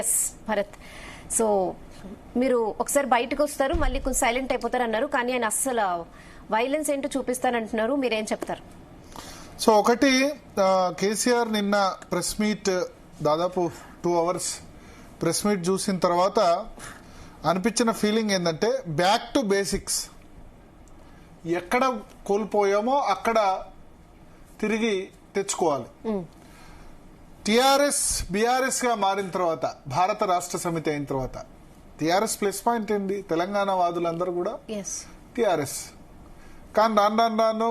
Yes Bharat, so మీరు ఒకసారి బయటకు వస్తారు, మళ్ళీ కొంచెం సైలెంట్ అయిపోతారు అన్నారు, కానీ ఆయన అస్సలు వైలెన్స్ ఏంటో చూపిస్తానంటున్నారు. మీరేం చెప్తారు? సో ఒకటి, కేసీఆర్ నిన్న ప్రెస్ మీట్ దాదాపు 2 hours ప్రెస్ మీట్ చూసిన తర్వాత అనిపించిన ఫీలింగ్ ఏంటంటే బ్యాక్ టు బేసిక్స్. ఎక్కడ కోల్పోయామో అక్కడ తిరిగి తెచ్చుకోవాలి. టీఆర్ఎస్ బీఆర్ఎస్ గా మారిన తర్వాత, భారత రాష్ట్ర సమితి అయిన తర్వాత టీఆర్ఎస్ ప్లస్ పాయింట్ ఏంటి? తెలంగాణ వాదులందరూ కూడా టీఆర్ఎస్. కానీ రాను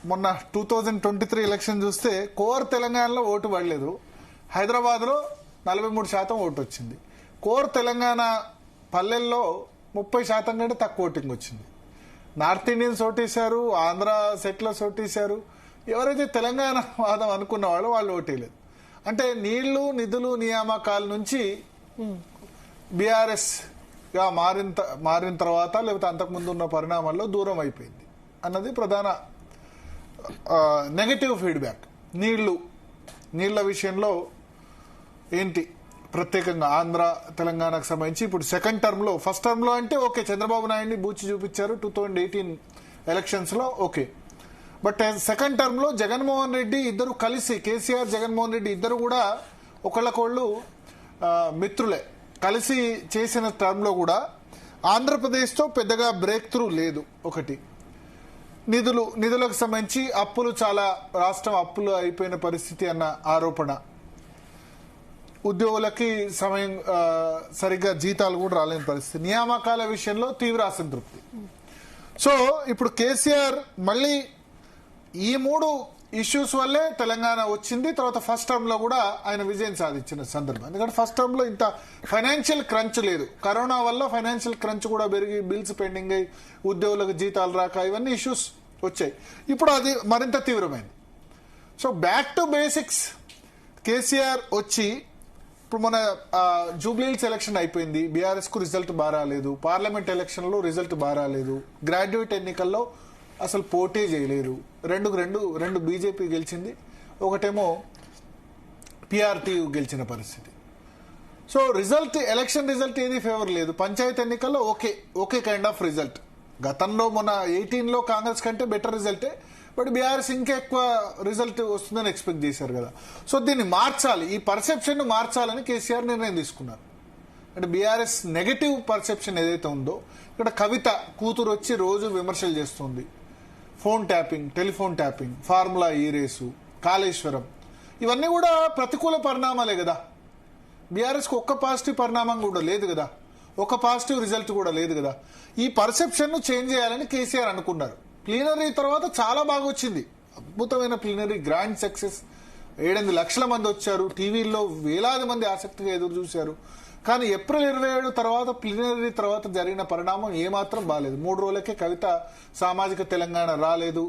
మొన్న 2023 ఎలక్షన్ చూస్తే కోర్ తెలంగాణలో ఓటు పడలేదు. హైదరాబాద్ లో 43% ఓటు వచ్చింది. కోర్ తెలంగాణ పల్లెల్లో 30% కంటే తక్కువ ఓటింగ్ వచ్చింది. నార్త్ ఇండియన్స్ ఓటేశారు, ఆంధ్ర సెటిలర్స్ ఓటేశారు. ఎవరైతే తెలంగాణ వాదం అనుకున్న వాళ్ళు ఓటేయలేదు. అంటే నీళ్లు నిధులు నియామకాల నుంచి బీఆర్ఎస్ గా మారిన తర్వాత, లేకపోతే అంతకుముందు ఉన్న పరిణామాల్లో దూరం అయిపోయింది అన్నది ప్రధాన నెగటివ్ ఫీడ్బ్యాక్. నీళ్ల విషయంలో ఏంటి ప్రత్యేకంగా ఆంధ్ర తెలంగాణకు సంబంధించి ఇప్పుడు సెకండ్ టర్మ్ లో, ఫస్ట్ టర్మ్ లో అంటే ఓకే, చంద్రబాబు నాయుడిని బూచి చూపించారు 2018 ఎలక్షన్స్ లో, ఓకే. బట్ సెకండ్ టర్మ్ లో జగన్మోహన్ రెడ్డి ఇద్దరు కలిసి, కేసీఆర్ జగన్మోహన్ రెడ్డి ఇద్దరు కూడా ఒకళ్ళకొళ్ళు మిత్రులే, కలిసి చేసిన టర్మ్ లో కూడా ఆంధ్రప్రదేశ్ తో పెద్దగా బ్రేక్ త్రూ లేదు. ఒకటి, నిధులకు సంబంధించి చాలా రాష్ట్రం అప్పులు అయిపోయిన పరిస్థితి అన్న ఆరోపణ, ఉద్యోగులకి సరిగ్గా జీతాలు కూడా రాలేని పరిస్థితి, నియామకాల విషయంలో తీవ్ర అసంతృప్తి. సో ఇప్పుడు కేసీఆర్ మళ్ళీ ఈ 3 ఇష్యూస్ వల్లే తెలంగాణ వచ్చింది. తర్వాత ఫస్ట్ టర్మ్ లో కూడా ఆయన విజయం సాధించిన సందర్భం. ఎందుకంటే ఫస్ట్ టర్మ్ లో ఇంత ఫైనాన్షియల్ క్రంచ్ లేదు. కరోనా వల్ల ఫైనాన్షియల్ క్రంచ్ కూడా పెరిగి బిల్స్ పెండింగ్ అయ్యి ఉద్యోగులకు జీతాలు రాక ఇవన్నీ ఇష్యూస్ వచ్చాయి. ఇప్పుడు అది మరింత తీవ్రమైంది. So back to basics KCR వచ్చి, ఇప్పుడు మన జూబ్లీహిల్స్ ఎలక్షన్ అయిపోయింది, బీఆర్ఎస్ కు రిజల్ట్ బాగా రాలేదు. పార్లమెంట్ ఎలక్షన్ లో రిజల్ట్ బాగా రాలేదు. గ్రాడ్యుయేట్ ఎన్నికల్లో అసలు పోటీ చేయలేరు. రెండు బీజేపీ గెలిచింది, ఒకటేమో పీఆర్టీ గెలిచిన పరిస్థితి. సో ఎలక్షన్ రిజల్ట్ ఏది ఫేవర్ లేదు. పంచాయతీ ఎన్నికల్లో ఓకే కైండ్ ఆఫ్ రిజల్ట్. గతంలో మొన్న 18లో కాంగ్రెస్ కంటే బెటర్ రిజల్టే, బట్ బీఆర్ఎస్ ఇంకా ఎక్కువ రిజల్ట్ వస్తుందని ఎక్స్పెక్ట్ చేశారు కదా. సో దీన్ని మార్చాలి, ఈ పర్సెప్షన్ మార్చాలని కేసీఆర్ నిర్ణయం తీసుకున్నారు. అంటే బీఆర్ఎస్ నెగటివ్ పర్సెప్షన్ ఏదైతే ఉందో, ఇక్కడ కవిత కూతురు వచ్చి రోజు విమర్శలు చేస్తుంది, టెలిఫోన్ ట్యాపింగ్, ఫార్ములా ఈ రేసు, కాళేశ్వరం, ఇవన్నీ కూడా ప్రతికూల పరిణామాలే కదా. బీఆర్ఎస్కి ఒక్క పాజిటివ్ పరిణామం కూడా లేదు కదా, ఒక పాజిటివ్ రిజల్ట్ కూడా లేదు కదా. ఈ పర్సెప్షన్ ను చేంజ్ చేయాలని కేసీఆర్ అనుకున్నారు. ప్లీనరీ తర్వాత చాలా బాగా వచ్చింది, అద్భుతమైన ప్లీనరీ, గ్రాండ్ సక్సెస్. 7-8 లక్షల మంది వచ్చారు, టీవీల్లో వేలాది మంది ఆసక్తిగా ఎదురు చూశారు. కానీ ఏప్రిల్ 27 తర్వాత, ప్లీనరీ తర్వాత జరిగిన పరిణామం ఏమాత్రం బాలేదు. 3 రోజులకే కవిత సామాజిక తెలంగాణ రాలేదు.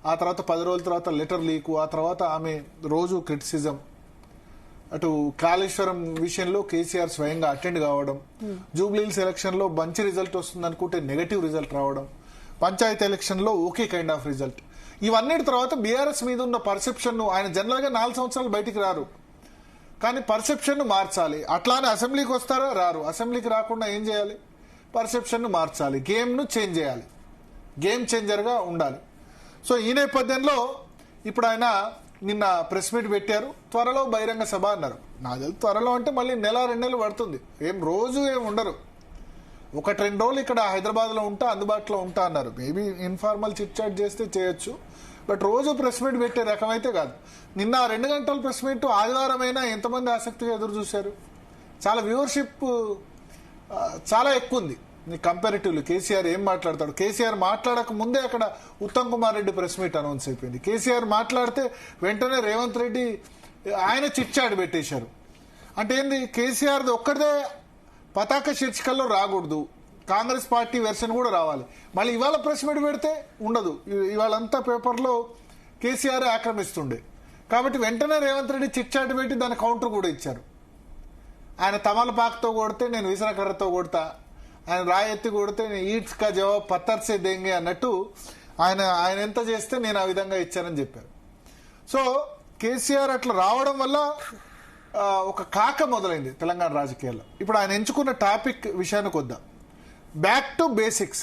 ఆ తర్వాత 10 రోజుల తర్వాత లెటర్ లీకు, ఆ తర్వాత ఆమె రోజు క్రిటిసిజం. అటు కాళేశ్వరం విషయంలో కేసీఆర్ స్వయంగా అటెండ్ కావడం, జూబ్లీహిల్స్ ఎలక్షన్ లో మంచి రిజల్ట్ వస్తుంది అనుకుంటే నెగటివ్ రిజల్ట్ రావడం, పంచాయతీ ఎలక్షన్ లో ఓకే కైండ్ ఆఫ్ రిజల్ట్. ఇవన్నిటి తర్వాత బీఆర్ఎస్ మీద ఉన్న పర్సెప్షన్ ను, ఆయన జనరల్ గా 4 సంవత్సరాలు బయటికి రారు, కానీ పర్సెప్షన్ ను మార్చాలి. అట్లానే అసెంబ్లీకి వస్తారా? రారు. అసెంబ్లీకి రాకుండా ఏం చేయాలి? పర్సెప్షన్ ను మార్చాలి, గేమ్ ను చేంజ్ చేయాలి, గేమ్ చేంజర్ గా ఉండాలి. సో ఈ నేపథ్యంలో ఇప్పుడు ఆయన నిన్న ప్రెస్ మీట్ పెట్టారు. త్వరలో బహిరంగ సభ అన్నారు. నాకు తెలిసి త్వరలో అంటే మళ్ళీ 1-2 నెలలు పడుతుంది, రోజు ఏం ఉండరు. 1-2 రోజులు ఇక్కడ హైదరాబాద్ లో అందుబాటులో ఉంటా అన్నారు. మేబీ ఇన్ఫార్మల్ చిట్ చాట్ చేస్తే చేయొచ్చు, బట్ రోజు ప్రెస్ మీట్ పెట్టే రకమైతే కాదు. నిన్న 2 గంటల ప్రెస్ మీట్ ఆదివారం అయినా ఎంతమంది ఆసక్తిగా ఎదురు చూశారు. చాలా వ్యూవర్షిప్ చాలా ఎక్కువ ఉంది కంపారిటివ్లీ. కేసీఆర్ ఏం మాట్లాడతాడు, కేసీఆర్ మాట్లాడక ముందే అక్కడ Uttam Kumar Reddy press meet announce అయిపోయింది. కేసీఆర్ మాట్లాడితే వెంటనే రేవంత్ రెడ్డి ఆయన చిట్ చాట్ పెట్టేశారు. అంటే ఏంది, కేసీఆర్ ఒక్కడే పతాక శీర్షికల్లో రాకూడదు, కాంగ్రెస్ పార్టీ వెర్షన్ కూడా రావాలి. మళ్ళీ ఇవాళ ప్రెస్ మీట్ పెడితే ఉండదు, ఇవాళంతా పేపర్లో కేసీఆర్ ఆక్రమిస్తుండే. కాబట్టి వెంటనే రేవంత్ రెడ్డి చిట్ చాట్ పెట్టి దాని కౌంటర్ కూడా ఇచ్చారు. ఆయన తమలపాకుతో కొడితే నేను విసనకర్రతో కొడతా, ఆయన రాయెత్తి కొడితే ఈట్స్ కా జవాబ్ పత్తర్ సే దేంగే అన్నట్టు ఆయన ఎంత చేస్తే నేను ఆ విధంగా ఇచ్చానని చెప్పారు. సో కేసీఆర్ అట్లా రావడం వల్ల ఒక కాక మొదలైంది తెలంగాణ రాజకీయాల్లో. ఇప్పుడు ఆయన ఎంచుకున్న టాపిక్ విషయానికి వద్దాం. Back to basics.